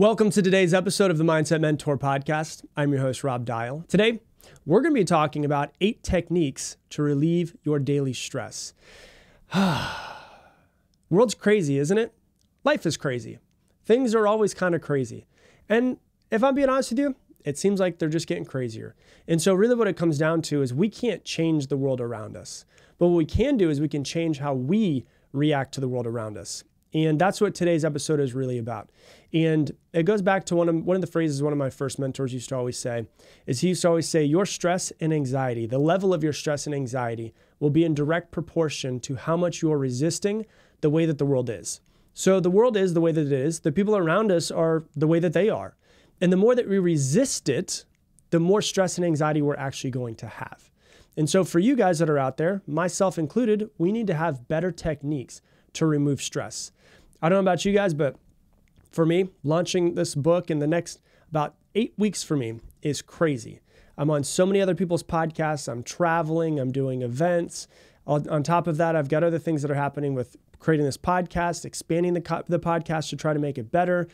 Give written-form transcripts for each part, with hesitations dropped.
Welcome to today's episode of the Mindset Mentor Podcast. I'm your host, Rob Dial. Today, we're going to be talking about 8 techniques to relieve your daily stress. World's crazy, isn't it? Life is crazy. Things are always kind of crazy. And if I'm being honest with you, it seems like they're just getting crazier. And so really what it comes down to is we can't change the world around us. But what we can do is we can change how we react to the world around us. And that's what today's episode is really about. And it goes back to one of the phrases one of my first mentors used to always say, is he used to always say, your stress and anxiety, the level of your stress and anxiety will be in direct proportion to how much you're resisting the way that the world is. So the world is the way that it is. The people around us are the way that they are. And the more that we resist it, the more stress and anxiety we're actually going to have. And so for you guys that are out there, myself included, we need to have better techniques to remove stress. I don't know about you guys, but for me, launching this book in the next about 8 weeks for me is crazy. I'm on so many other people's podcasts. I'm traveling. I'm doing events. On top of that, I've got other things that are happening with creating this podcast, expanding the podcast to try to make it better.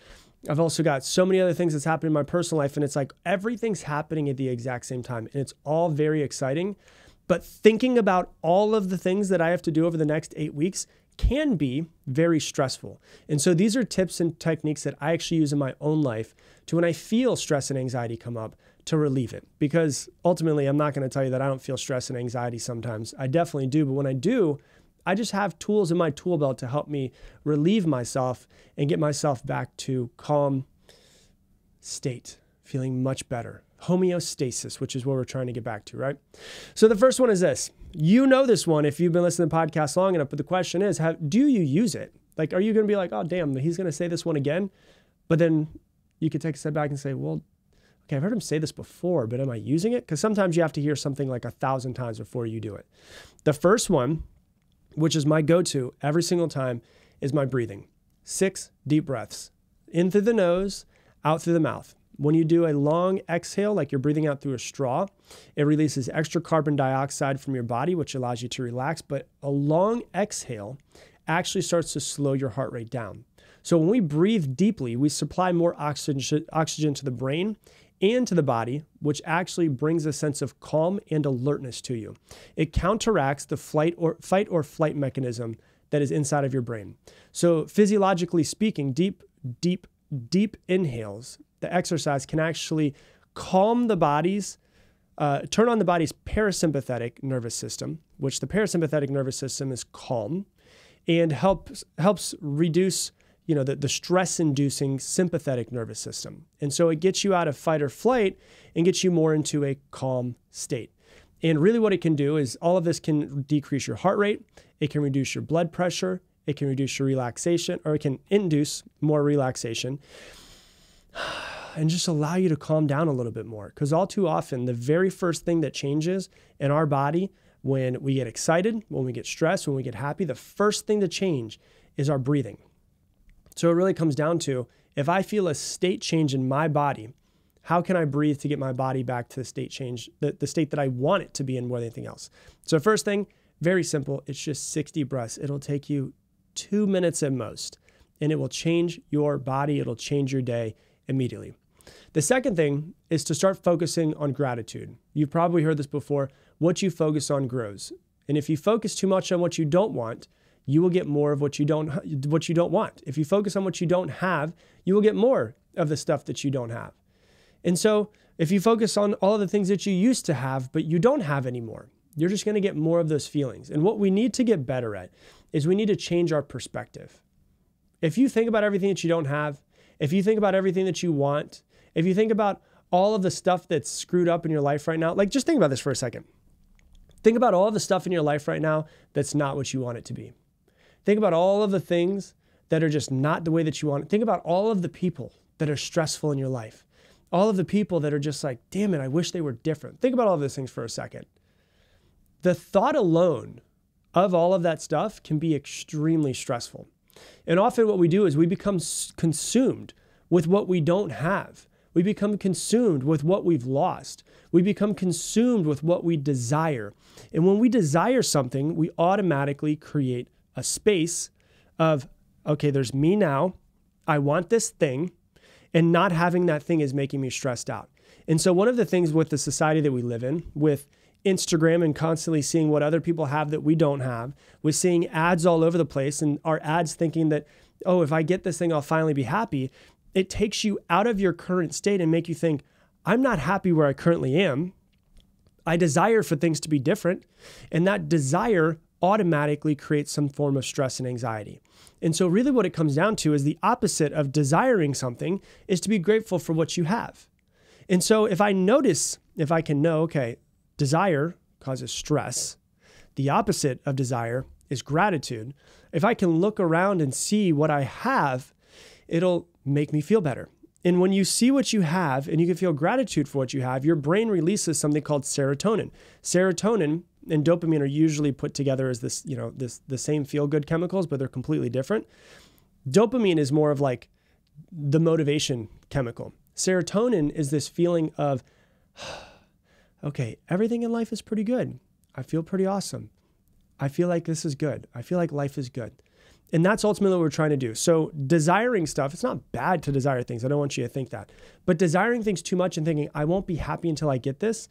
I've also got so many other things that's happening in my personal life, and it's like everything's happening at the exact same time, and it's all very exciting. But thinking about all of the things that I have to do over the next 8 weeks can be very stressful. And so these are tips and techniques that I actually use in my own life to when I feel stress and anxiety come up to relieve it. Because ultimately, I'm not going to tell you that I don't feel stress and anxiety sometimes. I definitely do. But when I do, I just have tools in my tool belt to help me relieve myself and get myself back to calm state, feeling much better. Homeostasis, which is what we're trying to get back to, right? So the first one is this. You know this one if you've been listening to the podcast long enough, but the question is, do you use it? Like, are you going to be like, oh, damn, he's going to say this one again? But then you could take a step back and say, well, okay, I've heard him say this before, but am I using it? Because sometimes you have to hear something like 1,000 times before you do it. The first one, which is my go-to every single time, is my breathing. 6 deep breaths. In through the nose, out through the mouth. When you do a long exhale, like you're breathing out through a straw, it releases extra carbon dioxide from your body, which allows you to relax. But a long exhale actually starts to slow your heart rate down. So when we breathe deeply, we supply more oxygen to the brain and to the body, which actually brings a sense of calm and alertness to you. It counteracts the fight or flight mechanism that is inside of your brain. So physiologically speaking, deep inhales, the exercise can actually calm the body's, turn on the body's parasympathetic nervous system, which the parasympathetic nervous system is calm and helps reduce, the stress-inducing sympathetic nervous system. And so it gets you out of fight or flight and gets you more into a calm state. And really what it can do is all of this can decrease your heart rate. It can reduce your blood pressure. It can reduce your relaxation, or it can induce more relaxation and just allow you to calm down a little bit more. Because all too often, the very first thing that changes in our body when we get excited, when we get stressed, when we get happy, the first thing to change is our breathing. So it really comes down to, if I feel a state change in my body, how can I breathe to get my body back to the state change, the state that I want it to be in more than anything else? So first thing, very simple. It's just 60 breaths. It'll take you 2 minutes at most, and it will change your body. It'll change your day immediately. The second thing is to start focusing on gratitude. You've probably heard this before. What you focus on grows. And if you focus too much on what you don't want, you will get more of what you don't want. If you focus on what you don't have, you will get more of the stuff that you don't have. And so if you focus on all of the things that you used to have, but you don't have anymore, you're just going to get more of those feelings. And what we need to get better at is we need to change our perspective. If you think about everything that you don't have, if you think about everything that you want, if you think about all of the stuff that's screwed up in your life right now, like just think about this for a second. Think about all of the stuff in your life right now that's not what you want it to be. Think about all of the things that are just not the way that you want it. Think about all of the people that are stressful in your life. All of the people that are just like, damn it, I wish they were different. Think about all of those things for a second. The thought alone of all of that stuff can be extremely stressful. And often what we do is we become consumed with what we don't have. We become consumed with what we've lost. We become consumed with what we desire. And when we desire something, we automatically create a space of, okay, there's me now. I want this thing. And not having that thing is making me stressed out. And so one of the things with the society that we live in, with Instagram and constantly seeing what other people have that we don't have, with seeing ads all over the place and our ads thinking that, oh, if I get this thing, I'll finally be happy. It takes you out of your current state and make you think, I'm not happy where I currently am. I desire for things to be different. And that desire automatically creates some form of stress and anxiety. And so really what it comes down to is the opposite of desiring something is to be grateful for what you have. And so if I can know, okay, desire causes stress. The opposite of desire is gratitude. If I can look around and see what I have, it'll make me feel better. And when you see what you have and you can feel gratitude for what you have, your brain releases something called serotonin. Serotonin and dopamine are usually put together as the same feel-good chemicals, but they're completely different. Dopamine is more of like the motivation chemical. Serotonin is this feeling of, okay, everything in life is pretty good. I feel pretty awesome. I feel like this is good. I feel like life is good. And that's ultimately what we're trying to do. So desiring stuff, it's not bad to desire things. I don't want you to think that. But desiring things too much and thinking, I won't be happy until I get this,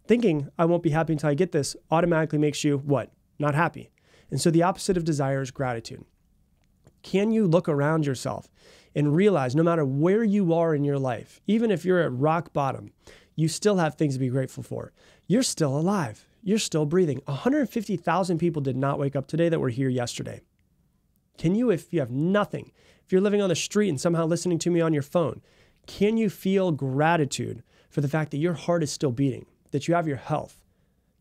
thinking I won't be happy until I get this automatically makes you what? Not happy. And so the opposite of desire is gratitude. Can you look around yourself and realize no matter where you are in your life, even if you're at rock bottom, you still have things to be grateful for. You're still alive. You're still breathing. 150,000 people did not wake up today that were here yesterday. Can you, if you have nothing, if you're living on the street and somehow listening to me on your phone, can you feel gratitude for the fact that your heart is still beating, that you have your health?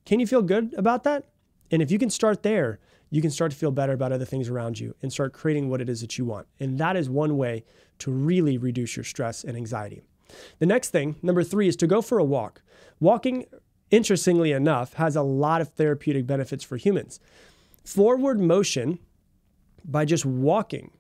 Can you feel good about that? And if you can start there, you can start to feel better about other things around you and start creating what it is that you want. And that is one way to really reduce your stress and anxiety. The next thing, number 3, is to go for a walk. Walking, interestingly enough, has a lot of therapeutic benefits for humans. Forward motion, by just walking,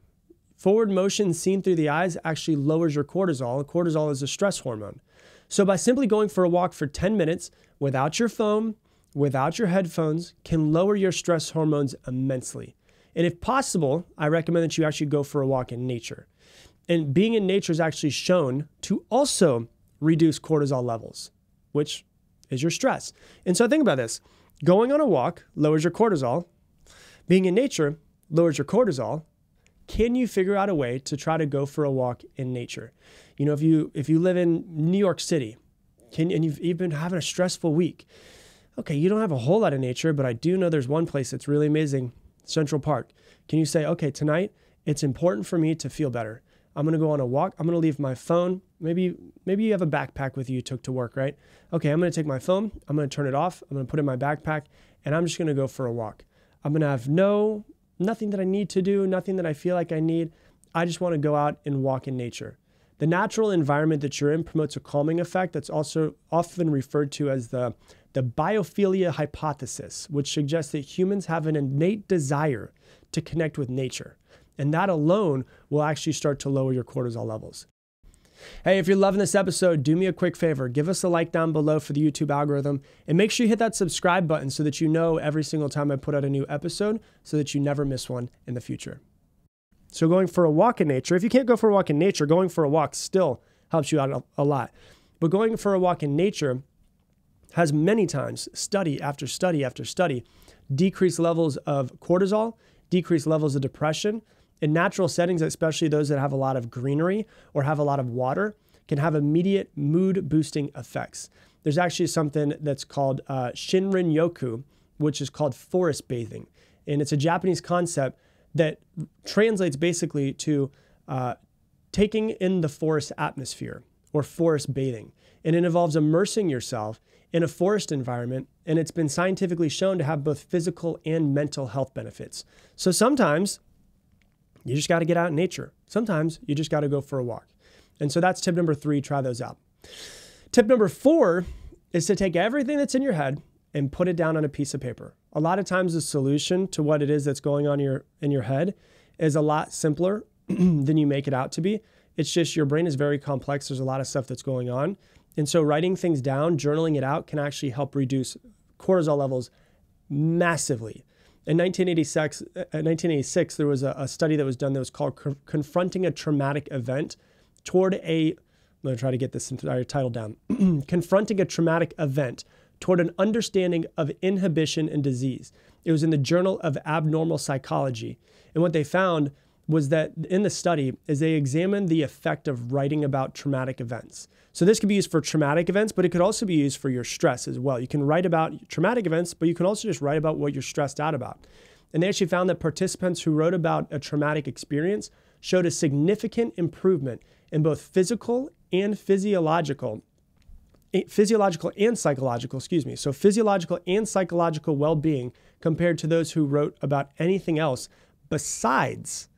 forward motion seen through the eyes actually lowers your cortisol. Cortisol is a stress hormone. So by simply going for a walk for 10 minutes without your phone, without your headphones, can lower your stress hormones immensely. And if possible, I recommend that you actually go for a walk in nature. And being in nature is actually shown to also reduce cortisol levels, which is your stress. And so think about this. Going on a walk lowers your cortisol. Being in nature lowers your cortisol. Can you figure out a way to try to go for a walk in nature? You know, if you live in New York City, and you've been having a stressful week, okay, you don't have a whole lot of nature, but I do know there's one place that's really amazing, Central Park. Can you say, okay, tonight it's important for me to feel better. I'm going to go on a walk. I'm going to leave my phone. Maybe you have a backpack with you took to work, right? Okay, I'm going to take my phone. I'm going to turn it off. I'm going to put it in my backpack, and I'm just going to go for a walk. I'm going to have nothing that I need to do, nothing that I feel like I need. I just want to go out and walk in nature. The natural environment that you're in promotes a calming effect that's also often referred to as the biophilia hypothesis, which suggests that humans have an innate desire to connect with nature. And that alone will actually start to lower your cortisol levels. Hey, if you're loving this episode, do me a quick favor. Give us a like down below for the YouTube algorithm, and make sure you hit that subscribe button so that you know every single time I put out a new episode so that you never miss one in the future. So going for a walk in nature, if you can't go for a walk in nature, going for a walk still helps you out a lot. But going for a walk in nature has many times, study after study after study, decreased levels of cortisol, decreased levels of depression. In natural settings, especially those that have a lot of greenery or have a lot of water, can have immediate mood-boosting effects. There's actually something that's called Shinrin-yoku, which is called forest bathing. And it's a Japanese concept that translates basically to taking in the forest atmosphere or forest bathing. And it involves immersing yourself in a forest environment, and it's been scientifically shown to have both physical and mental health benefits. So sometimes you just got to get out in nature. Sometimes you just got to go for a walk. And so that's tip number 3, try those out. Tip number 4 is to take everything that's in your head and put it down on a piece of paper. A lot of times the solution to what it is that's going on in your head is a lot simpler than you make it out to be. It's just your brain is very complex. There's a lot of stuff that's going on. And so writing things down, journaling it out can actually help reduce cortisol levels massively. In 1986, there was a study that was done that was called Confronting a Traumatic Event. I'm going to try to get this entire title down. Confronting a traumatic event toward an understanding of inhibition and disease. It was in the Journal of Abnormal Psychology. And what they found was that in the study is they examined the effect of writing about traumatic events. So this could be used for traumatic events, but it could also be used for your stress as well. You can write about traumatic events, but you can also just write about what you're stressed out about. And they actually found that participants who wrote about a traumatic experience showed a significant improvement in both physical and psychological, So physiological and psychological well-being compared to those who wrote about anything else besides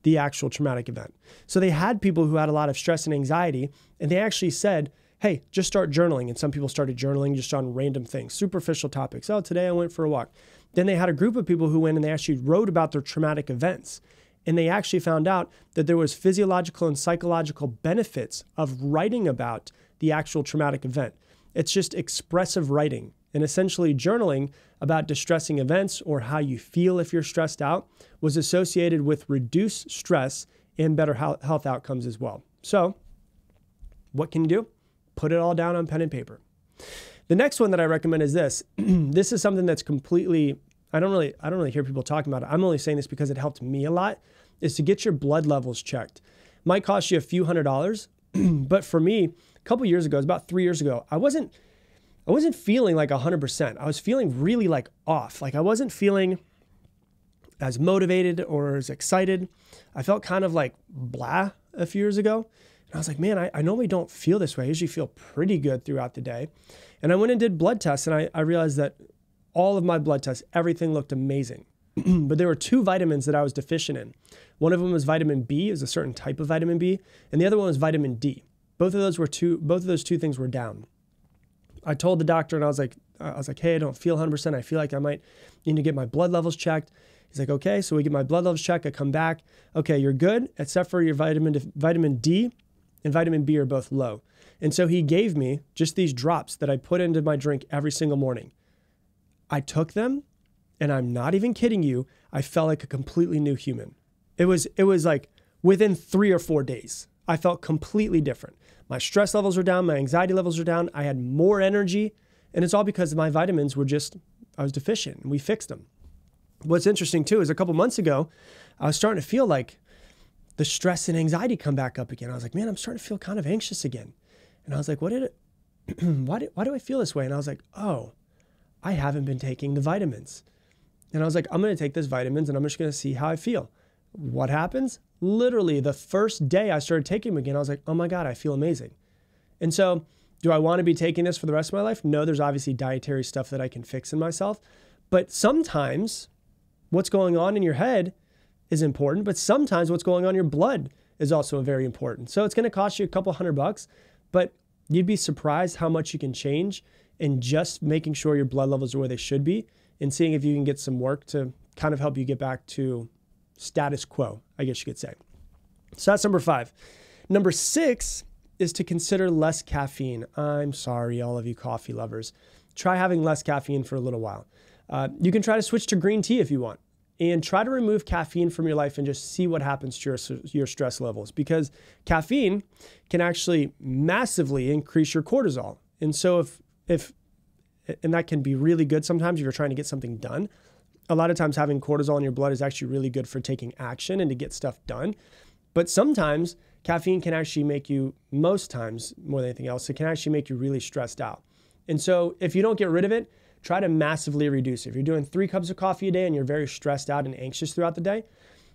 the actual traumatic event. So they had people who had a lot of stress and anxiety, and they actually said, hey, just start journaling. And some people started journaling just on random things, superficial topics. Oh, today I went for a walk. Then they had a group of people who went and they actually wrote about their traumatic events. And they actually found out that there was physiological and psychological benefits of writing about the actual traumatic event. It's just expressive writing. And essentially journaling about distressing events or how you feel if you're stressed out was associated with reduced stress and better health outcomes as well. So what can you do? Put it all down on pen and paper. The next one that I recommend is this. This is something that's completely, I don't really hear people talking about it. I'm only saying this because it helped me a lot, is to get your blood levels checked. Might cost you a few $100s, but for me, a couple years ago, it was about 3 years ago, I wasn't feeling like 100%. I was feeling really like off. Like I wasn't feeling as motivated or as excited. I felt kind of like blah a few years ago. And I was like, man, I normally don't feel this way. I usually feel pretty good throughout the day. And I went and did blood tests, and I realized that all of my blood tests, everything looked amazing. But there were 2 vitamins that I was deficient in. One of them was vitamin B, it was a certain type of vitamin B, and the other one was vitamin D. Both of those two things were down. I told the doctor, and I was like, hey, I don't feel 100%. I feel like I might need to get my blood levels checked. He's like, okay. So we get my blood levels checked. I come back. Okay, you're good, except for your vitamin D and vitamin B are both low. And so he gave me just these drops that I put into my drink every single morning. I took them, and I'm not even kidding you, I felt like a completely new human. It was like within 3 or 4 days, I felt completely different. My stress levels were down, my anxiety levels were down, I had more energy, and it's all because my vitamins were I was deficient, and we fixed them. What's interesting too is a couple months ago, I was starting to feel like the stress and anxiety come back up again. I was like, man, I'm starting to feel kind of anxious again. And I was like, why do I feel this way? And I was like, oh, I haven't been taking the vitamins. And I was like, I'm going to take these vitamins and I'm just going to see how I feel. What happens? Literally the first day I started taking them again, I was like, oh my God, I feel amazing. And so do I want to be taking this for the rest of my life? No, there's obviously dietary stuff that I can fix in myself. But sometimes what's going on in your head is important, but sometimes what's going on in your blood is also very important. So it's going to cost you a couple $100, but you'd be surprised how much you can change in just making sure your blood levels are where they should be and seeing if you can get some work to kind of help you get back to status quo, I guess you could say. So that's number 5. Number 6 is to consider less caffeine. I'm sorry, all of you coffee lovers. Try having less caffeine for a little while. You can try to switch to green tea if you want, and try to remove caffeine from your life and just see what happens to your stress levels, because caffeine can actually massively increase your cortisol. And so and that can be really good sometimes if you're trying to get something done. A lot of times having cortisol in your blood is actually really good for taking action and to get stuff done. But sometimes caffeine can actually make you, most times more than anything else, it can actually make you really stressed out. And so if you don't get rid of it, try to massively reduce it. If you're doing 3 cups of coffee a day and you're very stressed out and anxious throughout the day,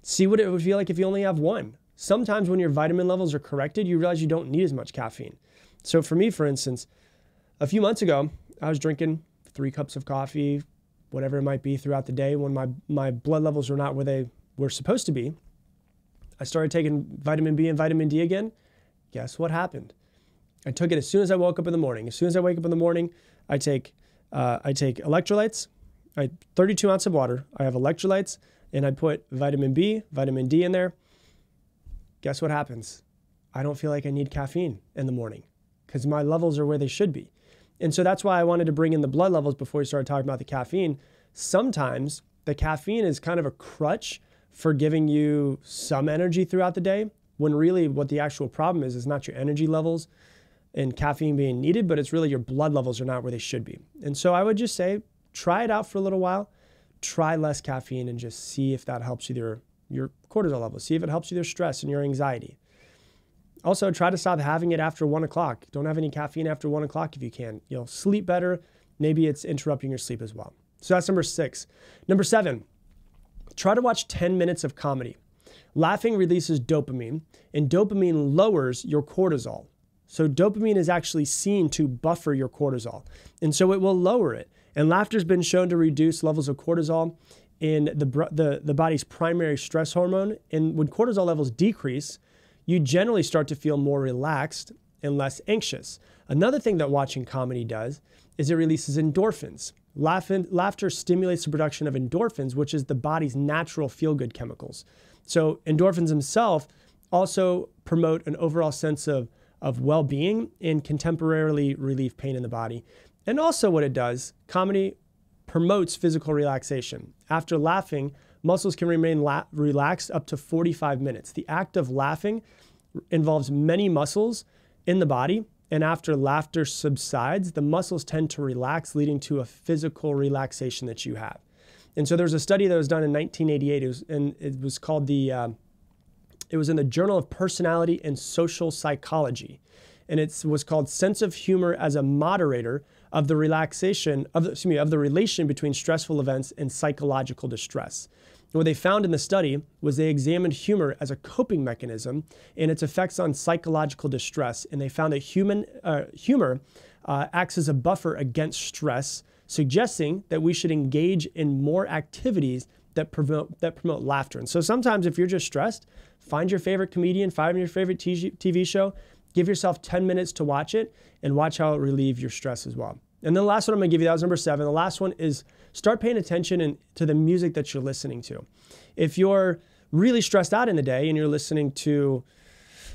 see what it would feel like if you only have 1. Sometimes when your vitamin levels are corrected, you realize you don't need as much caffeine. So for me, for instance, a few months ago, I was drinking 3 cups of coffee, whatever it might be throughout the day when my blood levels were not where they were supposed to be. I started taking vitamin B and vitamin D again. Guess what happened? I took it as soon as I woke up in the morning. As soon as I wake up in the morning, I take electrolytes, 32 ounces of water. I have electrolytes, and I put vitamin B, vitamin D in there. Guess what happens? I don't feel like I need caffeine in the morning because my levels are where they should be. And so that's why I wanted to bring in the blood levels before we started talking about the caffeine. Sometimes the caffeine is kind of a crutch for giving you some energy throughout the day, when really what the actual problem is not your energy levels and caffeine being needed, but it's really your blood levels are not where they should be. And so I would just say, try it out for a little while, try less caffeine and just see if that helps you your cortisol levels, see if it helps you your stress and your anxiety. Also, try to stop having it after 1 o'clock. Don't have any caffeine after 1 o'clock if you can. You'll sleep better. Maybe it's interrupting your sleep as well. So that's number 6. Number 7, try to watch 10 minutes of comedy. Laughing releases dopamine, and dopamine lowers your cortisol. So dopamine is actually seen to buffer your cortisol, and so it will lower it. And laughter has been shown to reduce levels of cortisol in the body's primary stress hormone. And when cortisol levels decrease, you generally start to feel more relaxed and less anxious. Another thing that watching comedy does is it releases endorphins. Laughter stimulates the production of endorphins, which is the body's natural feel-good chemicals. So endorphins themselves also promote an overall sense of well-being and can temporarily relieve pain in the body. And also what it does, comedy promotes physical relaxation. After laughing, muscles can remain relaxed up to 45 minutes. The act of laughing involves many muscles in the body, and after laughter subsides, the muscles tend to relax, leading to a physical relaxation that you have. And so there's a study that was done in 1988, it was in the Journal of Personality and Social Psychology. And it was called Sense of Humor as a Moderator of the relation between stressful events and psychological distress. And what they found in the study was they examined humor as a coping mechanism and its effects on psychological distress. And they found that humor acts as a buffer against stress, suggesting that we should engage in more activities that promote laughter. And so sometimes if you're just stressed, find your favorite comedian, find your favorite TV show, give yourself 10 minutes to watch it and watch how it relieves your stress as well. And then the last one I'm gonna give you, that was number 7. The last one is start paying attention to the music that you're listening to. If you're really stressed out in the day and you're listening to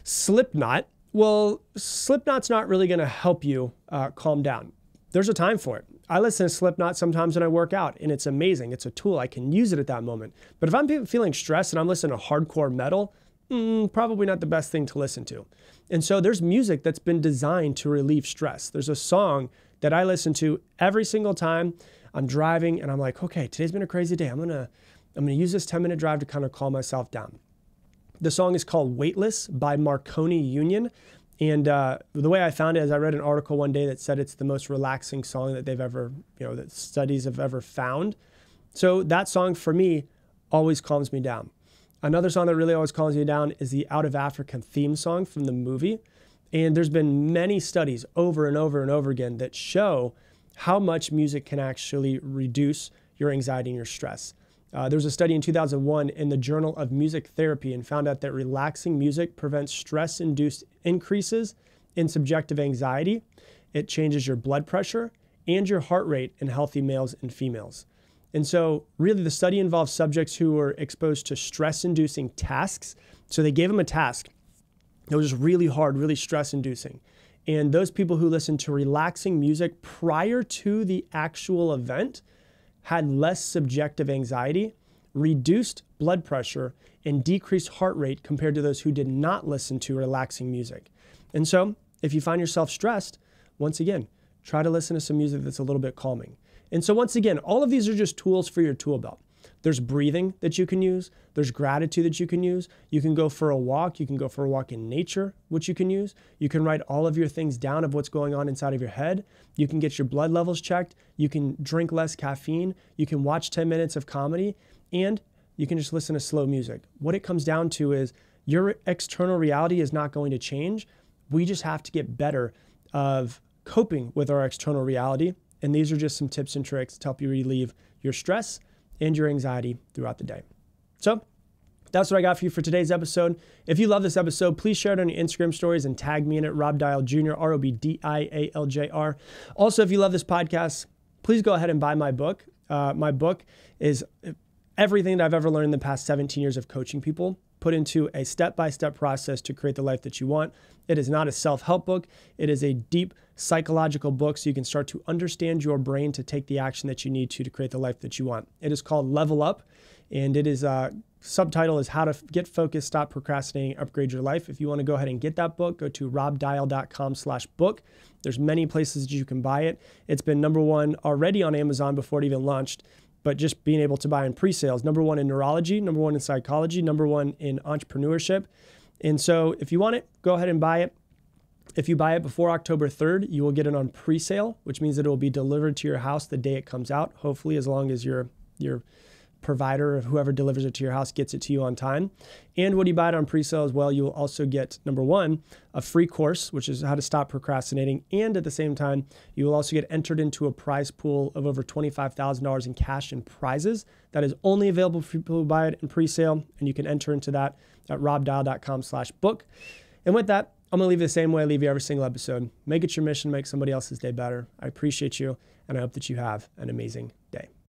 Slipknot, well, Slipknot's not really gonna help you calm down. There's a time for it. I listen to Slipknot sometimes when I work out, and it's amazing. It's a tool. I can use it at that moment. But if I'm feeling stressed and I'm listening to hardcore metal, probably not the best thing to listen to. And so there's music that's been designed to relieve stress. There's a song that I listen to every single time I'm driving and I'm like, okay, today's been a crazy day. I'm gonna use this 10-minute drive to kind of calm myself down. The song is called Weightless by Marconi Union. And the way I found it is I read an article one day that said it's the most relaxing song that they've ever, that studies have ever found. So that song for me always calms me down. Another song that really always calms me down is the Out of Africa theme song from the movie. And there's been many studies over and over and over again that show how much music can actually reduce your anxiety and your stress. There was a study in 2001 in the Journal of Music Therapy and found out that relaxing music prevents stress-induced increases in subjective anxiety. It changes your blood pressure and your heart rate in healthy males and females. And so really the study involves subjects who were exposed to stress-inducing tasks. So they gave them a task that was just really hard, really stress-inducing. And those people who listened to relaxing music prior to the actual event had less subjective anxiety, reduced blood pressure, and decreased heart rate compared to those who did not listen to relaxing music. And so if you find yourself stressed, once again, try to listen to some music that's a little bit calming. And so once again, all of these are just tools for your tool belt. There's breathing that you can use. There's gratitude that you can use. You can go for a walk. You can go for a walk in nature, which you can use. You can write all of your things down of what's going on inside of your head. You can get your blood levels checked. You can drink less caffeine. You can watch 10 minutes of comedy, and you can just listen to slow music. What it comes down to is your external reality is not going to change. We just have to get better of coping with our external reality. And these are just some tips and tricks to help you relieve your stress and your anxiety throughout the day. So that's what I got for you for today's episode. If you love this episode, please share it on your Instagram stories and tag me in it, Rob Dial Jr., ROBDIALJR. Also, if you love this podcast, please go ahead and buy my book. My book is everything that I've ever learned in the past 17 years of coaching people, put into a step-by-step process to create the life that you want. It is not a self-help book. It is a deep psychological book so you can start to understand your brain to take the action that you need to create the life that you want. It is called Level Up, and it is subtitle is How to Get Focused, Stop Procrastinating, Upgrade Your Life. If you want to go ahead and get that book, go to robdial.com/book. There's many places that you can buy it. It's been number one already on Amazon before it even launched, but just being able to buy in pre-sales, number one in neurology, number one in psychology, number one in entrepreneurship. And so if you want it, go ahead and buy it. If you buy it before October 3rd, you will get it on pre-sale, which means that it will be delivered to your house the day it comes out, hopefully, as long as your provider or whoever delivers it to your house gets it to you on time. And when you buy it on pre-sale as well, you will also get, number one, a free course, which is how to stop procrastinating. And at the same time, you will also get entered into a prize pool of over $25,000 in cash and prizes. That is only available for people who buy it in pre-sale. And you can enter into that at robdial.com/book. And with that, I'm going to leave you the same way I leave you every single episode. Make it your mission, make somebody else's day better. I appreciate you, and I hope that you have an amazing